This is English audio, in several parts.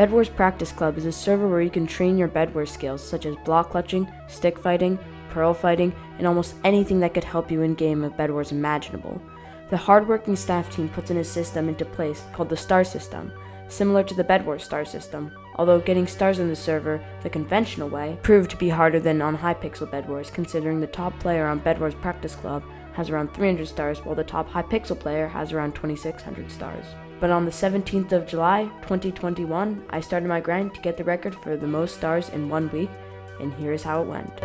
Bed Wars Practice Club is a server where you can train your Bed Wars skills such as block clutching, stick fighting, Plural fighting, and almost anything that could help you in-game of Bed Wars imaginable. The hardworking staff team puts in a system into place called the Star System, similar to the Bed Wars Star System, although getting stars in the server, the conventional way, proved to be harder than on Hypixel Bed Wars, considering the top player on Bed Wars Practice Club has around 300 stars, while the top Hypixel player has around 2,600 stars. But on the 17th of July, 2021, I started my grind to get the record for the most stars in 1 week, and here's how it went.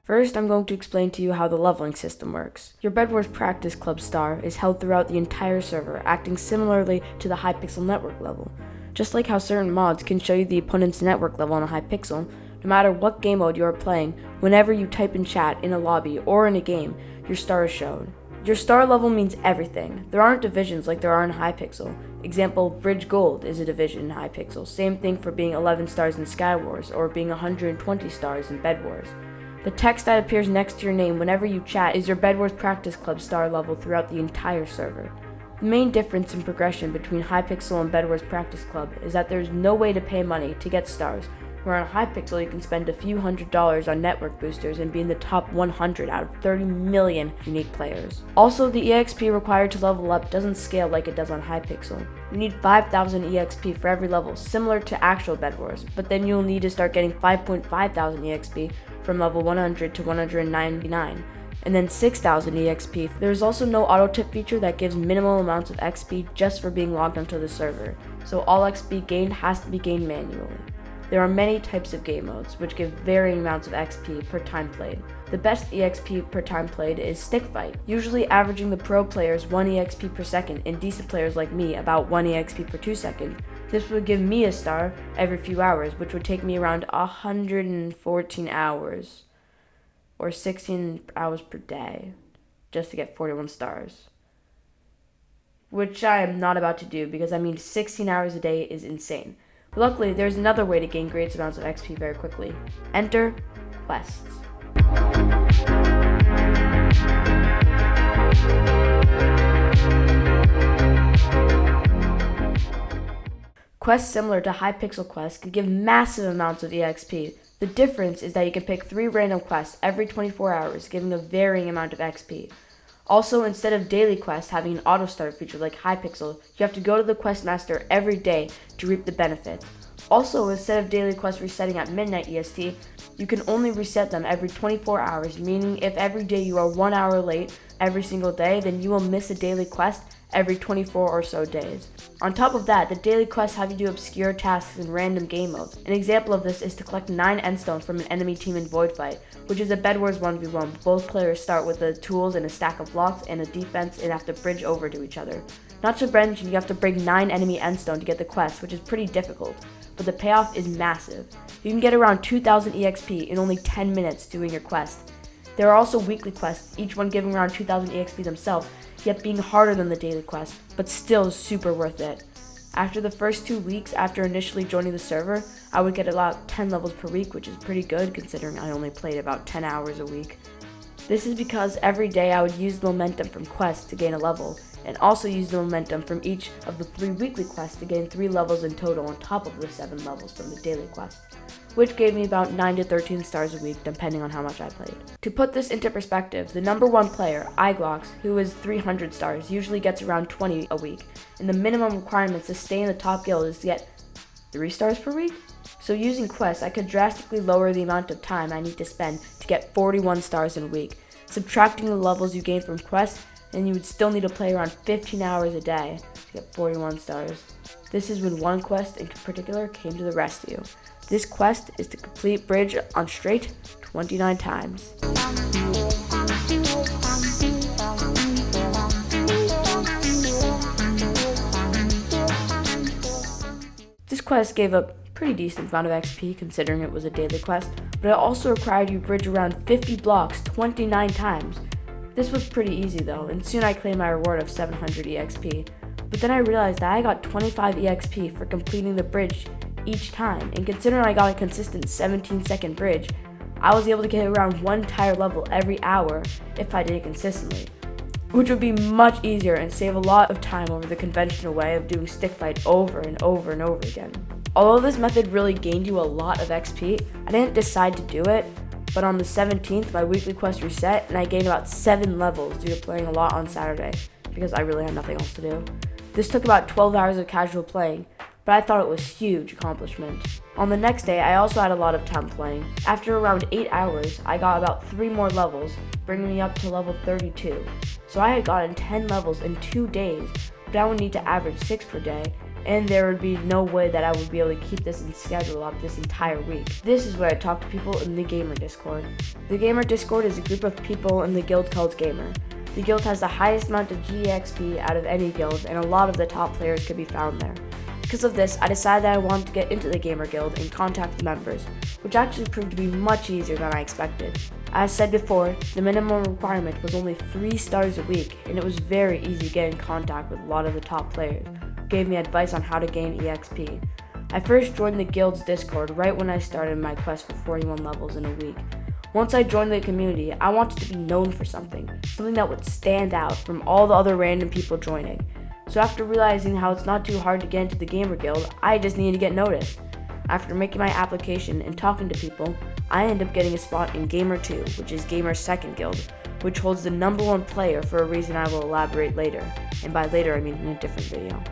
First, I'm going to explain to you how the leveling system works. Your Bed Wars Practice Club star is held throughout the entire server, acting similarly to the Hypixel network level. Just like how certain mods can show you the opponent's network level on a Hypixel, no matter what game mode you are playing, whenever you type in chat in a lobby or in a game, your star is shown. Your star level means everything. There aren't divisions like there are in Hypixel. Example, Bridge Gold is a division in Hypixel. Same thing for being 11 stars in Sky Wars or being 120 stars in Bed Wars. The text that appears next to your name whenever you chat is your Bed Wars Practice Club star level throughout the entire server. The main difference in progression between Hypixel and Bed Wars Practice Club is that there is no way to pay money to get stars, where on Hypixel you can spend a few $100s on network boosters and be in the top 100 out of 30 million unique players. Also, the EXP required to level up doesn't scale like it does on Hypixel. You need 5,000 EXP for every level, similar to actual Bed Wars, but then you'll need to start getting 5,500 EXP from level 100 to 199, and then 6,000 EXP. There is also no auto tip feature that gives minimal amounts of XP just for being logged onto the server, so all XP gained has to be gained manually. There are many types of game modes, which give varying amounts of XP per time played. The best EXP per time played is Stick Fight, usually averaging the pro players 1 EXP per second and decent players like me about 1 EXP per 2 seconds. This would give me a star every few hours, which would take me around 114 hours, or 16 hours per day, just to get 41 stars. Which I am not about to do, because 16 hours a day is insane. But luckily, there's another way to gain great amounts of XP very quickly. Enter quests. Quests similar to Hypixel quests can give massive amounts of EXP. The difference is that you can pick 3 random quests every 24 hours, giving a varying amount of XP. Also, instead of daily quests having an auto start feature like Hypixel, you have to go to the quest master every day to reap the benefits. Also, instead of daily quests resetting at midnight EST, you can only reset them every 24 hours, meaning if every day you are 1 hour late every single day, then you will miss a daily quest every 24 or so days. On top of that, the daily quests have you do obscure tasks in random game modes. An example of this is to collect 9 endstones from an enemy team in Void Fight, which is a Bed Wars 1v1. Both players start with the tools and a stack of blocks and a defense and have to bridge over to each other. Not to mention, you have to break 9 enemy endstone to get the quest, which is pretty difficult, but the payoff is massive. You can get around 2,000 EXP in only 10 minutes doing your quest. There are also weekly quests, each one giving around 2,000 EXP themselves, yet being harder than the daily quest, but still super worth it. After the first 2 weeks after initially joining the server, I would get about 10 levels per week, which is pretty good considering I only played about 10 hours a week. This is because every day I would use the momentum from quests to gain a level, and also use the momentum from each of the 3 weekly quests to gain 3 levels in total on top of the 7 levels from the daily quests, which gave me about 9 to 13 stars a week depending on how much I played. To put this into perspective, the number 1 player, Iglox, who is 300 stars, usually gets around 20 a week, and the minimum requirements to stay in the top guild is to get 3 stars per week? So using quests, I could drastically lower the amount of time I need to spend to get 41 stars in a week. Subtracting the levels you gain from quests, and you would still need to play around 15 hours a day to get 41 stars. This is when one quest in particular came to the rescue. This quest is to complete Bridge on straight 29 times. quest gave a pretty decent amount of XP considering it was a daily quest, but it also required you bridge around 50 blocks 29 times. This was pretty easy though, and soon I claimed my reward of 700 EXP. But then I realized that I got 25 EXP for completing the bridge each time, and considering I got a consistent 17-second bridge, I was able to get around one entire level every hour if I did it consistently, which would be much easier and save a lot of time over the conventional way of doing stick fight over and over and over again. Although this method really gained you a lot of XP, I didn't decide to do it, but on the 17th my weekly quest reset and I gained about 7 levels due to playing a lot on Saturday, because I really had nothing else to do. This took about 12 hours of casual playing, but I thought it was a huge accomplishment. On the next day, I also had a lot of time playing. After around 8 hours, I got about 3 more levels, bringing me up to level 32. So I had gotten 10 levels in 2 days, but I would need to average 6 per day, and there would be no way that I would be able to keep this in schedule up this entire week. This is where I talk to people in the Gamer Discord. The Gamer Discord is a group of people in the guild called Gamer. The guild has the highest amount of GXP out of any guild, and a lot of the top players could be found there. Because of this, I decided that I wanted to get into the Gamer Guild and contact the members, which actually proved to be much easier than I expected. As said before, the minimum requirement was only 3 stars a week, and it was very easy to get in contact with a lot of the top players, who gave me advice on how to gain EXP. I first joined the guild's Discord right when I started my quest for 41 levels in a week. Once I joined the community, I wanted to be known for something that would stand out from all the other random people joining. So after realizing how it's not too hard to get into the Gamer Guild, I just needed to get noticed. After making my application and talking to people, I ended up getting a spot in Gamer 2, which is Gamer's second guild, which holds the #1 player for a reason I will elaborate later, and by later I mean in a different video.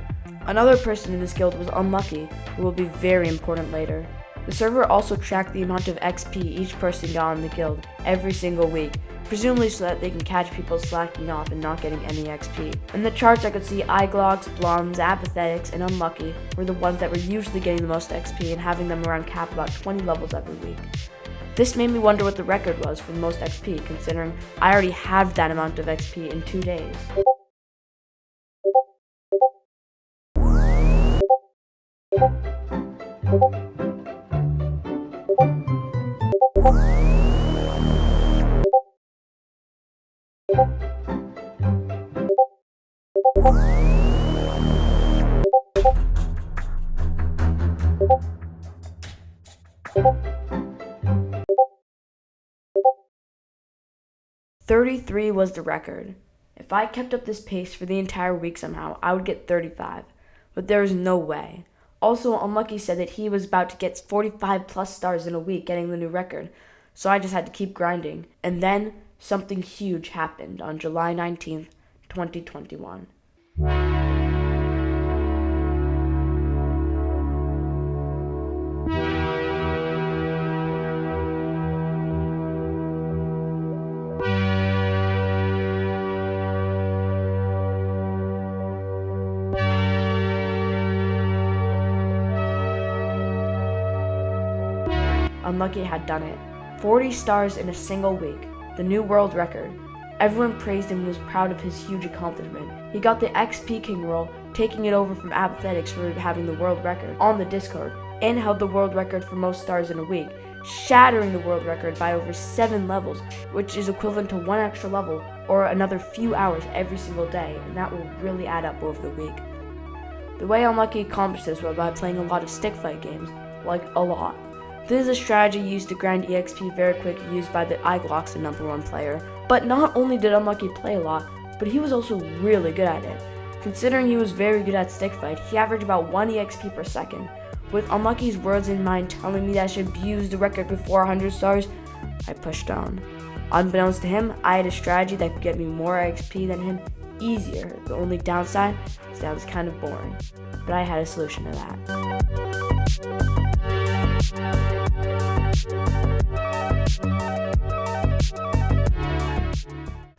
Another person in this guild was Unlucki, who will be very important later. The server also tracked the amount of XP each person got in the guild every single week, presumably so that they can catch people slacking off and not getting any XP. In the charts I could see Iglocks, Blums, Apathetics, and Unlucki were the ones that were usually getting the most XP and having them around cap about 20 levels every week. This made me wonder what the record was for the most XP, considering I already had that amount of XP in 2 days. "33 was the record. If I kept up this pace for the entire week somehow, I would get 35, but there is no way. Also, Unlucki said that he was about to get 45 plus stars in a week getting the new record, so I just had to keep grinding. And then, something huge happened on July 19th, 2021. Unlucki had done it. 40 stars in a single week, the new world record. Everyone praised him and was proud of his huge accomplishment. He got the XP King role, taking it over from Apathetics for having the world record on the Discord, and held the world record for most stars in a week, shattering the world record by over 7 levels, which is equivalent to 1 extra level or another few hours every single day, and that will really add up over the week. The way Unlucki accomplished this was by playing a lot of stick fight games, like a lot. This is a strategy used to grind EXP very quick, used by the Iglocks, the #1 player. But not only did Unlucki play a lot, but he was also really good at it. Considering he was very good at stick fight, he averaged about 1 EXP per second. With Unlucki's words in mind telling me that I should abuse the record before 100 stars, I pushed on. Unbeknownst to him, I had a strategy that could get me more XP than him easier. The only downside is that it was kind of boring, but I had a solution to that.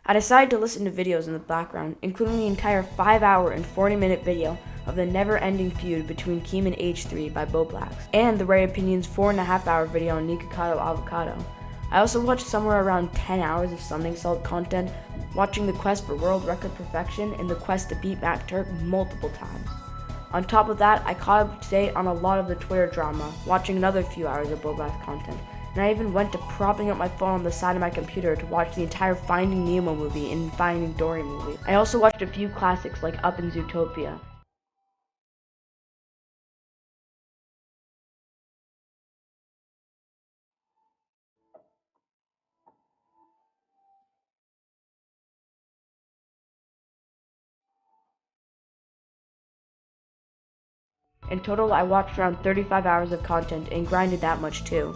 I decided to listen to videos in the background, including the entire 5-hour and 40-minute video of the never-ending feud between Keem and H3 by Roadblocks, and the Ray Opinion's 4.5-hour video on Nikocado Avocado. I also watched somewhere around 10 hours of Summoning Salt content, watching the quest for world record perfection and the quest to beat Mac Turk multiple times. On top of that, I caught up to date on a lot of the Twitter drama, watching another few hours of Roadblocks content, and I even went to propping up my phone on the side of my computer to watch the entire Finding Nemo movie and Finding Dory movie. I also watched a few classics like Up in Zootopia. In total, I watched around 35 hours of content and grinded that much too.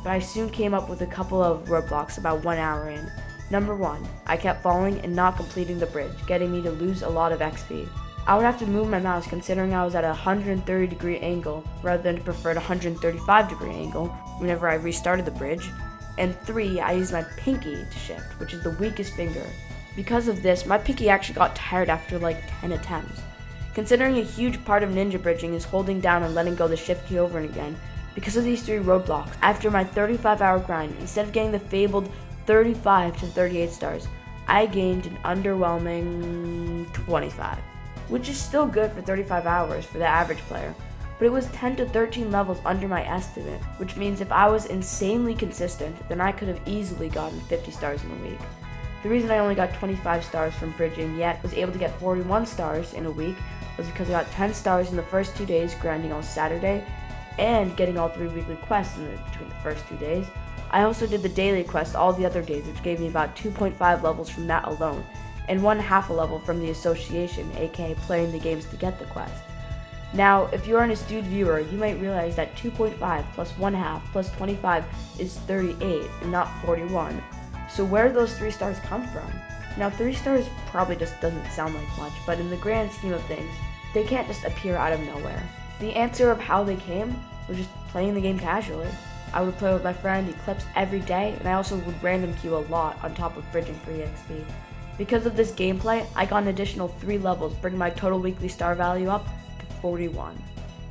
But I soon came up with a couple of roadblocks about 1 hour in. Number 1, I kept falling and not completing the bridge, getting me to lose a lot of XP. I would have to move my mouse considering I was at a 130-degree angle rather than the preferred 135-degree angle whenever I restarted the bridge. And 3, I used my pinky to shift, which is the weakest finger. Because of this, my pinky actually got tired after like 10 attempts. Considering a huge part of ninja bridging is holding down and letting go the shift key over and again, because of these 3 roadblocks, after my 35-hour grind, instead of getting the fabled 35 to 38 stars, I gained an underwhelming 25, which is still good for 35 hours for the average player, but it was 10 to 13 levels under my estimate, which means if I was insanely consistent, then I could have easily gotten 50 stars in a week. The reason I only got 25 stars from bridging yet was able to get 41 stars in a week was because I got 10 stars in the first 2 days grinding on Saturday and getting all 3 weekly quests between the first 2 days. I also did the daily quest all the other days, which gave me about 2.5 levels from that alone, and 1/2 a level from the association, aka playing the games to get the quest. Now, if you are an astute viewer, you might realize that 2.5 plus 1/2 plus 25 is 38 and not 41. So where do those 3 stars come from? Now 3 stars probably just doesn't sound like much, but in the grand scheme of things, they can't just appear out of nowhere. The answer of how they came was just playing the game casually. I would play with my friend Eclipse every day, and I also would random queue a lot on top of bridging for EXP. Because of this gameplay, I got an additional 3 levels, bringing my total weekly star value up to 41.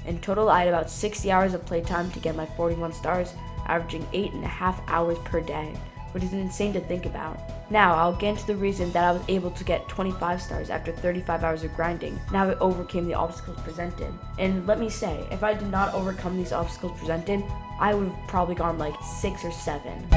In total, I had about 60 hours of playtime to get my 41 stars, averaging 8.5 hours per day, which is insane to think about. Now, I'll get into the reason that I was able to get 25 stars after 35 hours of grinding, now I overcame the obstacles presented. And let me say, if I did not overcome these obstacles presented, I would have probably gone like 6 or 7.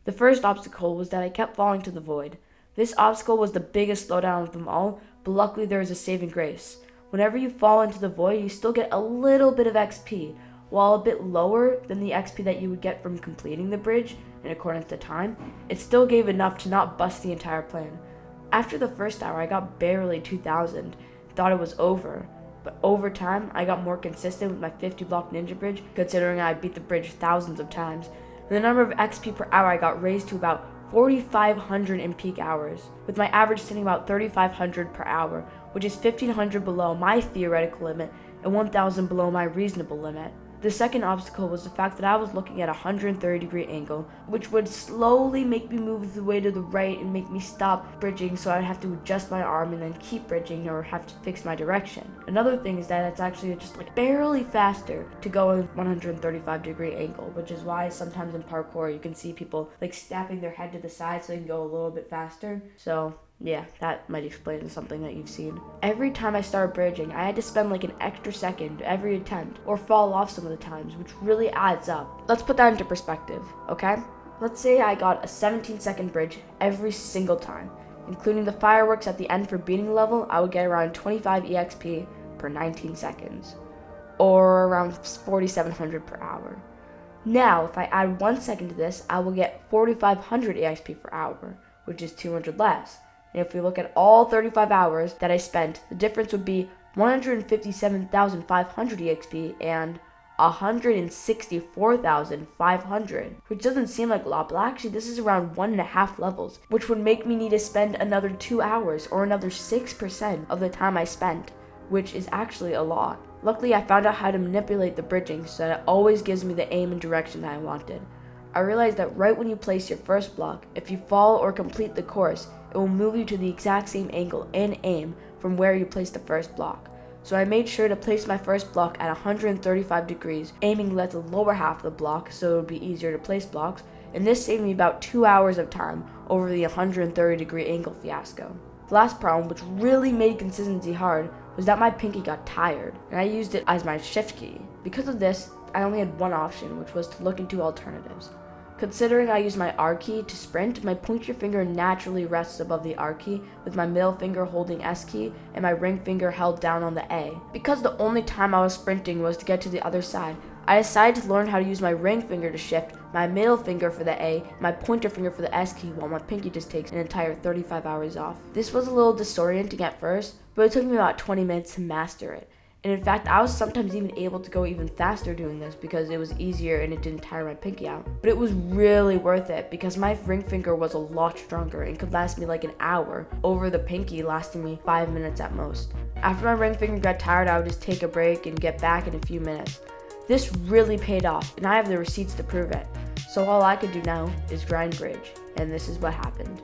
The first obstacle was that I kept falling to the void. This obstacle was the biggest slowdown of them all, but luckily there is a saving grace. Whenever you fall into the void, you still get a little bit of XP, while a bit lower than the XP that you would get from completing the bridge in accordance to time. It still gave enough to not bust the entire plan. After the first hour, I got barely 2,000, thought it was over, but over time, I got more consistent with my 50 block ninja bridge, considering I beat the bridge thousands of times. And the number of XP per hour I got raised to about 4,500 in peak hours, with my average sitting about 3,500 per hour, which is 1,500 below my theoretical limit and 1,000 below my reasonable limit. The second obstacle was the fact that I was looking at a 130-degree angle, which would slowly make me move the way to the right and make me stop bridging, so I'd have to adjust my arm and then keep bridging or have to fix my direction. Another thing is that it's actually just like barely faster to go in 135-degree angle, which is why sometimes in parkour you can see people like snapping their head to the side so they can go a little bit faster. So yeah, that might explain something that you've seen. Every time I started bridging, I had to spend like an extra second every attempt, or fall off some of the times, which really adds up. Let's put that into perspective, okay? Let's say I got a 17-second bridge every single time. Including the fireworks at the end for beating the level, I would get around 25 EXP per 19 seconds, or around 4,700 per hour. Now, if I add 1 second to this, I will get 4,500 EXP per hour, which is 200 less. And if we look at all 35 hours that I spent, the difference would be 157,500 EXP and 164,500, which doesn't seem like a lot, but actually this is around 1.5 levels, which would make me need to spend another 2 hours or another 6% of the time I spent, which is actually a lot. Luckily, I found out how to manipulate the bridging so that it always gives me the aim and direction that I wanted. I realized that right when you place your first block, if you fall or complete the course, it will move you to the exact same angle and aim from where you placed the first block. So I made sure to place my first block at 135 degrees, aiming at the lower half of the block so it would be easier to place blocks, and this saved me about 2 hours of time over the 130-degree angle fiasco. The last problem, which really made consistency hard, was that my pinky got tired, and I used it as my shift key. Because of this, I only had one option, which was to look into alternatives. Considering I use my R key to sprint, my pointer finger naturally rests above the R key, with my middle finger holding S key and my ring finger held down on the A. Because the only time I was sprinting was to get to the other side, I decided to learn how to use my ring finger to shift, my middle finger for the A, my pointer finger for the S key, while my pinky just takes an entire 35 hours off. This was a little disorienting at first, but it took me about 20 minutes to master it. And in fact, I was sometimes even able to go even faster doing this because it was easier and it didn't tire my pinky out. But it was really worth it because my ring finger was a lot stronger and could last me like an hour over the pinky lasting me 5 minutes at most. After my ring finger got tired, I would just take a break and get back in a few minutes. This really paid off, and I have the receipts to prove it. So all I could do now is grind bridge, and this is what happened.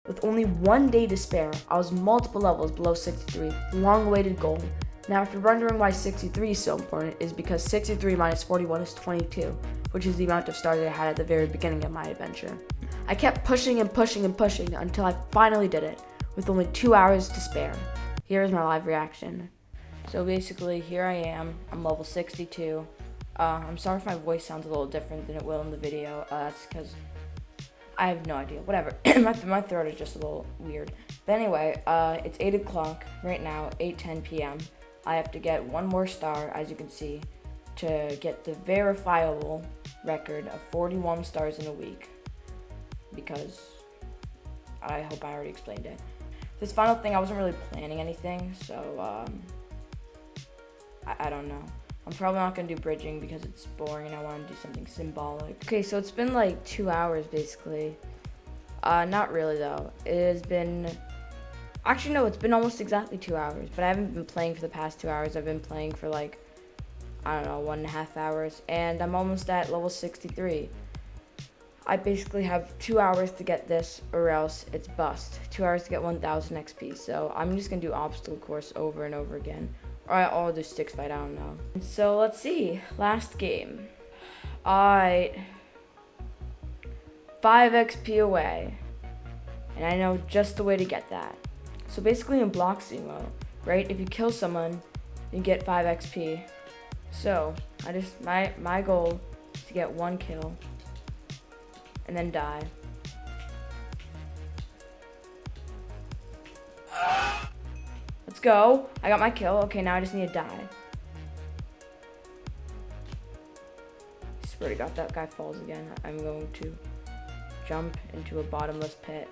With only 1 day to spare, I was multiple levels below 63, long-awaited goal. Now if you're wondering why 63 is so important, is because 63 minus 41 is 22, which is the amount of stars I had at the very beginning of my adventure. I kept pushing and pushing and pushing until I finally did it, with only 2 hours to spare. Here is my live reaction. So basically, here I am, I'm level 62. I'm sorry if my voice sounds a little different than it will in the video, that's because I have no idea, whatever. my throat is just a little weird. But anyway, it's 8 o'clock right now, 8:10 p.m. I have to get one more star, as you can see, to get the verifiable record of 41 stars in a week. Because I hope I already explained it. This final thing, I wasn't really planning anything, so I don't know. I'm probably not going to do bridging because it's boring and I want to do something symbolic. Okay, so it's been like 2 hours basically. Not really though. It has been, actually no, it's been almost exactly 2 hours, but I haven't been playing for the past 2 hours. I've been playing for like, I don't know, 1.5 hours, and I'm almost at level 63. I basically have 2 hours to get this or else it's bust. 2 hours to get 1000 XP, so I'm just going to do obstacle course over and over again. Or I'll do sticks fight, I don't know. So let's see, last game. Alright. 5 XP away. And I know just the way to get that. So basically in block sumo, right, if you kill someone, you get 5 XP. So, my goal is to get 1 kill. And then die. Let's go. I got my kill. Okay, now I just need to die. Swear to God, that guy falls again. I'm going to jump into a bottomless pit.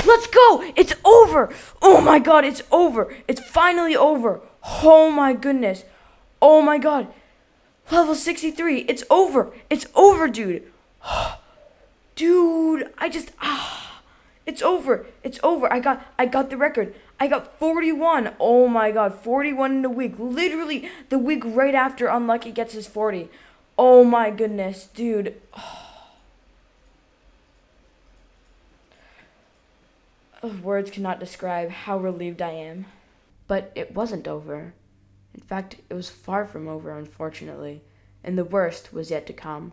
Let's go! It's over! Oh my God, it's over! It's finally over! Oh my goodness! Oh my God! Level 63! It's over! It's over, dude! Dude, it's over. It's over. I got the record. I got 41. Oh my God, 41 in a week. Literally the week right after Unlucki gets his 40. Oh my goodness, dude. Words cannot describe how relieved I am. But it wasn't over. In fact, it was far from over, unfortunately. And the worst was yet to come.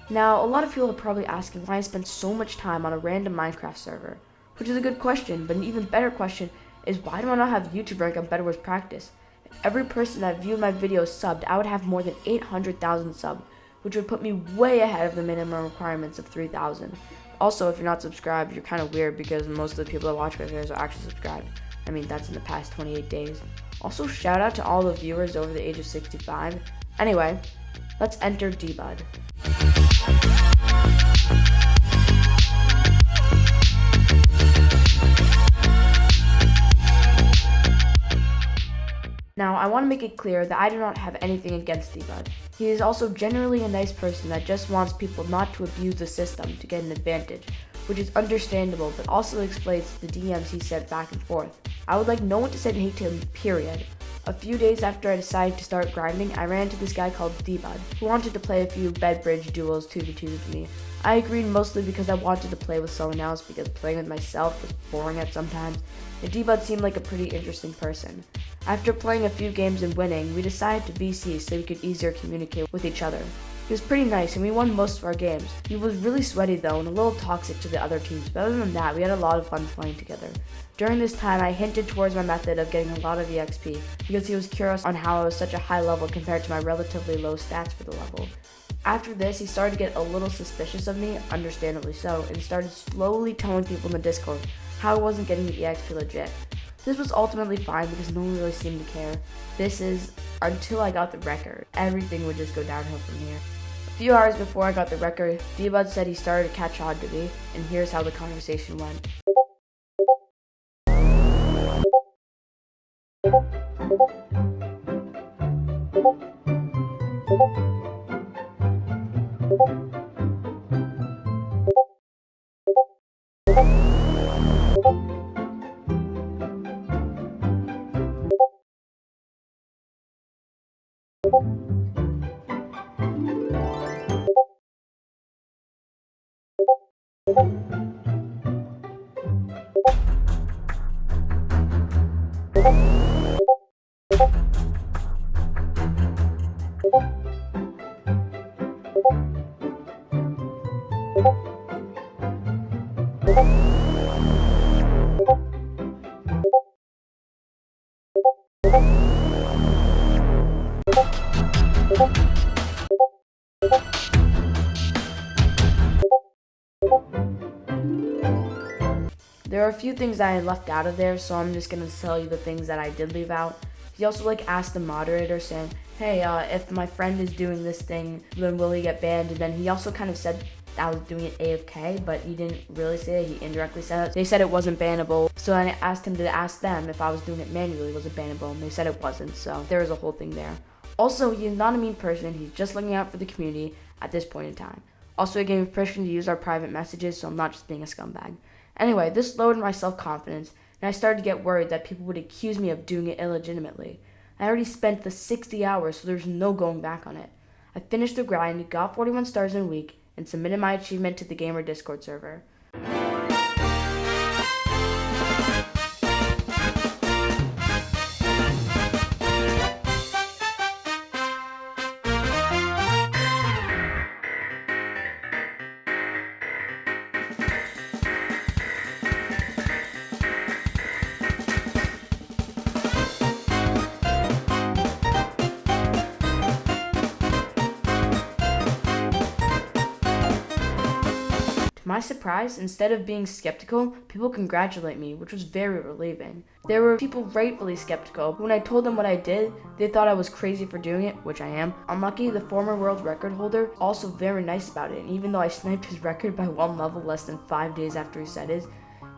Now, a lot of people are probably asking why I spent so much time on a random Minecraft server, which is a good question, but an even better question is why do I not have YouTube rank on Bed Wars Practice? If every person that viewed my videos subbed, I would have more than 800,000 subs, which would put me way ahead of the minimum requirements of 3,000. Also, if you're not subscribed, you're kind of weird because most of the people that watch my videos are actually subscribed. I mean, that's in the past 28 days. Also, shout out to all the viewers over the age of 65. Anyway, let's enter Debud. Now, I want to make it clear that I do not have anything against Debud. He is also generally a nice person that just wants people not to abuse the system to get an advantage, which is understandable, but also explains the DMs he sent back and forth. I would like no one to send hate to him, period. A few days after I decided to start grinding, I ran into this guy called Debud, who wanted to play a few bed bridge duels 2v2 with me. I agreed mostly because I wanted to play with someone else because playing with myself was boring at sometimes, and Debud seemed like a pretty interesting person. After playing a few games and winning, we decided to VC so we could easier communicate with each other. He was pretty nice and we won most of our games. He was really sweaty though and a little toxic to the other teams, but other than that, we had a lot of fun playing together. During this time, I hinted towards my method of getting a lot of EXP because he was curious on how I was such a high level compared to my relatively low stats for the level. After this, he started to get a little suspicious of me, understandably so, and started slowly telling people in the Discord how I wasn't getting the EXP legit. This was ultimately fine because no one really seemed to care. This is until I got the record. Everything would just go downhill from here. A few hours before I got the record, Debud said he started to catch on to me, and here's how the conversation went. There are a few things that I left out of there, so I'm just going to tell you the things that I did leave out. He also asked the moderator saying, hey, if my friend is doing this thing, then will he get banned? And then he also kind of said I was doing it AFK, but he didn't really say it, he indirectly said it. They said it wasn't bannable, so I asked him to ask them if I was doing it manually, was it bannable, and they said it wasn't, so there was a whole thing there. Also, he is not a mean person, he's just looking out for the community at this point in time. Also, he gave me permission to use our private messages, so I'm not just being a scumbag. Anyway, this lowered my self-confidence, and I started to get worried that people would accuse me of doing it illegitimately. I already spent the 60 hours, so there's no going back on it. I finished the grind, got 41 stars in a week, and submitted my achievement to the Gamer Discord server. To my surprise, instead of being skeptical, people congratulate me, which was very relieving. There were people rightfully skeptical, but when I told them what I did, they thought I was crazy for doing it, which I am. Unlucki, the former world record holder, also very nice about it, and even though I sniped his record by one level less than 5 days after he said his,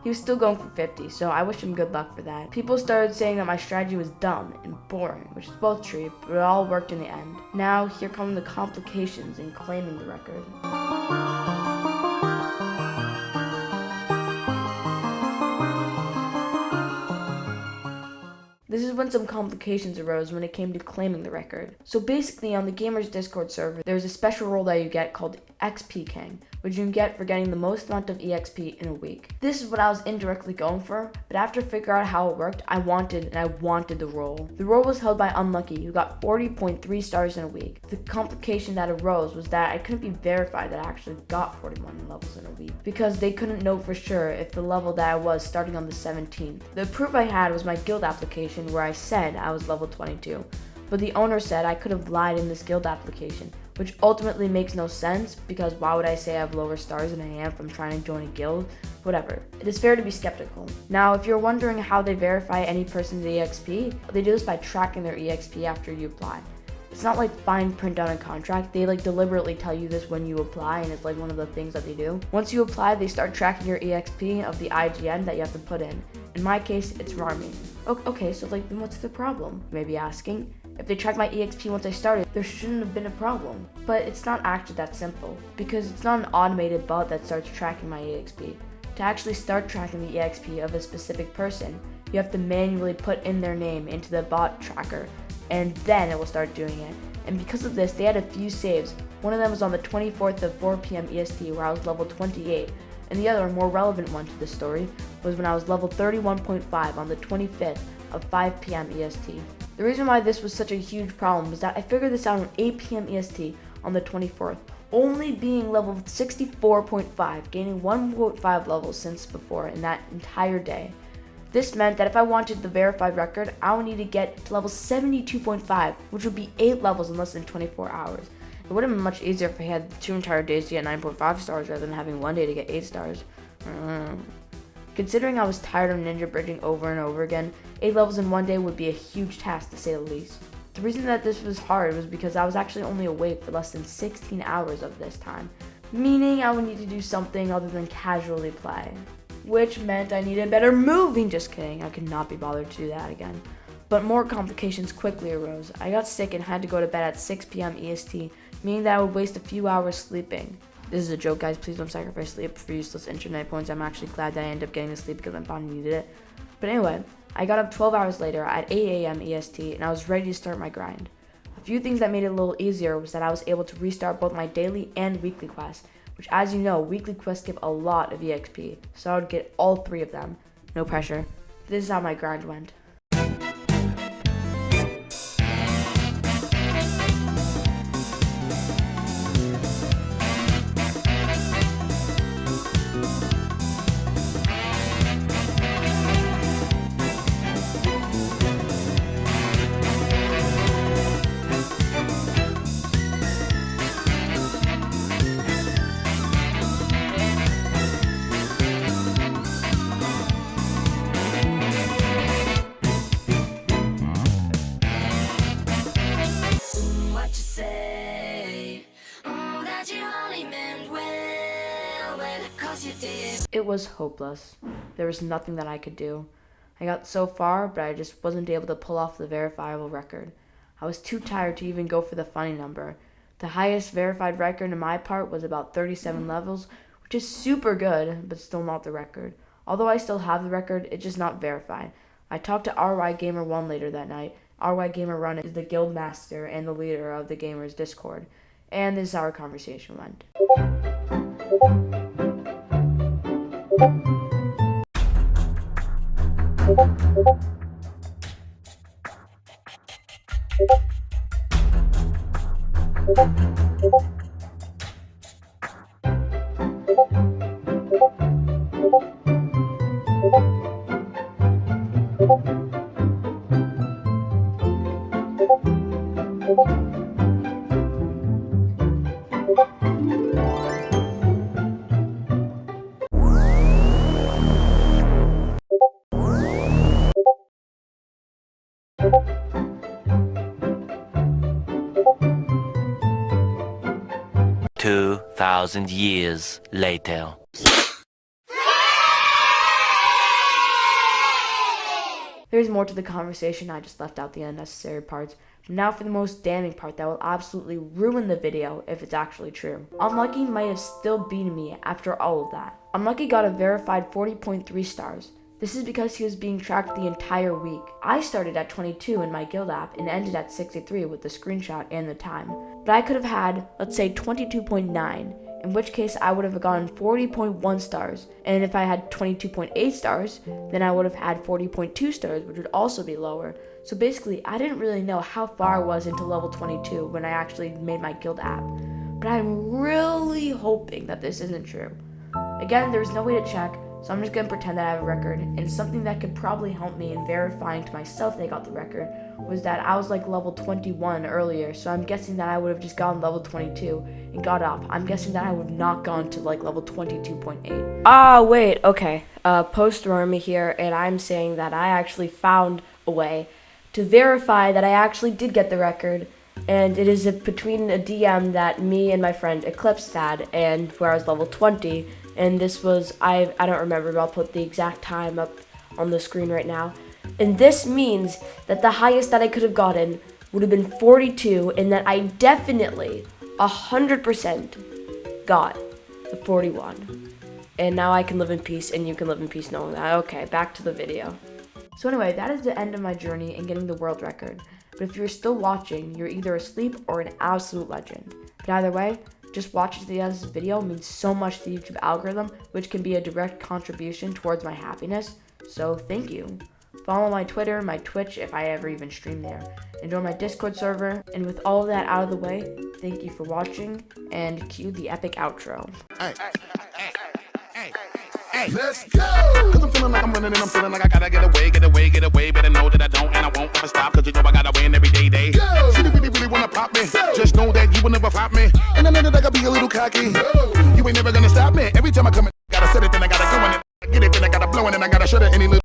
he was still going for 50, so I wish him good luck for that. People started saying that my strategy was dumb and boring, which is both true, but it all worked in the end. Now, here come the complications in claiming the record. This is when some complications arose when it came to claiming the record. So basically, on the Gamers Discord server, there's a special role that you get called XP King, which you can get for getting the most amount of EXP in a week. This is what I was indirectly going for, but after figuring out how it worked, I wanted the role. The role was held by Unlucki, who got 40.3 stars in a week. The complication that arose was that I couldn't be verified that I actually got 41 levels in a week, because they couldn't know for sure if the level that I was starting on the 17th. The proof I had was my guild application where I said I was level 22, but the owner said I could have lied in this guild application, which ultimately makes no sense because why would I say I have lower stars than I am if I'm trying to join a guild? Whatever. It is fair to be skeptical. Now, if you're wondering how they verify any person's EXP, they do this by tracking their EXP after you apply. It's not like fine print on a contract. They deliberately tell you this when you apply, and it's one of the things that they do. Once you apply, they start tracking your EXP of the IGN that you have to put in. In my case, it's Rarme. Okay, so then what's the problem? You may be asking. If they tracked my EXP once I started, there shouldn't have been a problem. But it's not actually that simple, because it's not an automated bot that starts tracking my EXP. To actually start tracking the EXP of a specific person, you have to manually put in their name into the bot tracker, and then it will start doing it. And because of this, they had a few saves. One of them was on the 24th of 4 p.m. EST where I was level 28, and the other, more relevant one to the story, was when I was level 31.5 on the 25th of 5 p.m. EST. The reason why this was such a huge problem was that I figured this out on 8 p.m. EST on the 24th, only being level 64.5, gaining 1.5 levels since before in that entire day. This meant that if I wanted the verified record, I would need to get to level 72.5, which would be 8 levels in less than 24 hours. It would have been much easier if I had 2 entire days to get 9.5 stars rather than having 1 day to get 8 stars. Considering I was tired of ninja bridging over and over again, 8 levels in 1 day would be a huge task to say the least. The reason that this was hard was because I was actually only awake for less than 16 hours of this time, meaning I would need to do something other than casually play. Which meant I needed better moving. Just kidding, I could not be bothered to do that again. But more complications quickly arose. I got sick and had to go to bed at 6 p.m. EST, meaning that I would waste a few hours sleeping. This is a joke, guys. Please don't sacrifice sleep for useless internet points. I'm actually glad that I ended up getting to sleep because my body needed it. But anyway, I got up 12 hours later at 8 a.m. EST and I was ready to start my grind. A few things that made it a little easier was that I was able to restart both my daily and weekly quests, which, as you know, weekly quests give a lot of EXP, so I would get all 3 of them. No pressure. This is how my grind went. It was hopeless. There was nothing that I could do. I got so far, but I just wasn't able to pull off the verifiable record. I was too tired to even go for the funny number. The highest verified record in my part was about 37 levels, which is super good, but still not the record. Although I still have the record, it's just not verified. I talked to RY Gamer 1 later that night. RY Gamer 1 is the guild master and the leader of the gamers Discord. And this is how our conversation went. "2,000 years later." There's more to the conversation, I just left out the unnecessary parts. Now for the most damning part that will absolutely ruin the video if it's actually true. Unlucki might have still beaten me after all of that. Unlucki got a verified 40.3 stars. This is because he was being tracked the entire week. I started at 22 in my guild app and ended at 63 with the screenshot and the time. But I could have had, let's say, 22.9, in which case I would have gotten 40.1 stars. And if I had 22.8 stars, then I would have had 40.2 stars, which would also be lower. So basically, I didn't really know how far I was into level 22 when I actually made my guild app. But I'm really hoping that this isn't true. Again, there's no way to check, so I'm just going to pretend that I have a record, and something that could probably help me in verifying to myself that I got the record was that I was like level 21 earlier, so I'm guessing that I would have just gone level 22 and got up. I'm guessing that I would have not gone to like level 22.8. Ah, wait, okay. Post Rarme here, and I'm saying that I actually found a way to verify that I actually did get the record, and it is between a DM that me and my friend Eclipse had, and where I was level 20, and this was, I don't remember, but I'll put the exact time up on the screen right now. And this means that the highest that I could have gotten would have been 42, and that I definitely, 100% got the 41. And now I can live in peace, and you can live in peace knowing that. Okay, back to the video. So anyway, that is the end of my journey in getting the world record. But if you're still watching, you're either asleep or an absolute legend. But either way, just watching to the end of this video means so much to the YouTube algorithm, which can be a direct contribution towards my happiness. So thank you. Follow my Twitter, my Twitch, if I ever even stream there, and join my Discord server. And with all of that out of the way, thank you for watching, and cue the epic outro. Hey, let's go! Cause I'm feeling like I'm running and I'm feeling like I gotta get away. Better know that I don't and I won't ever stop. Cause you know I gotta win every day. Go! She really wanna pop me. Go! Just know that you will never flop me. And I know that I gotta be a little cocky. Go!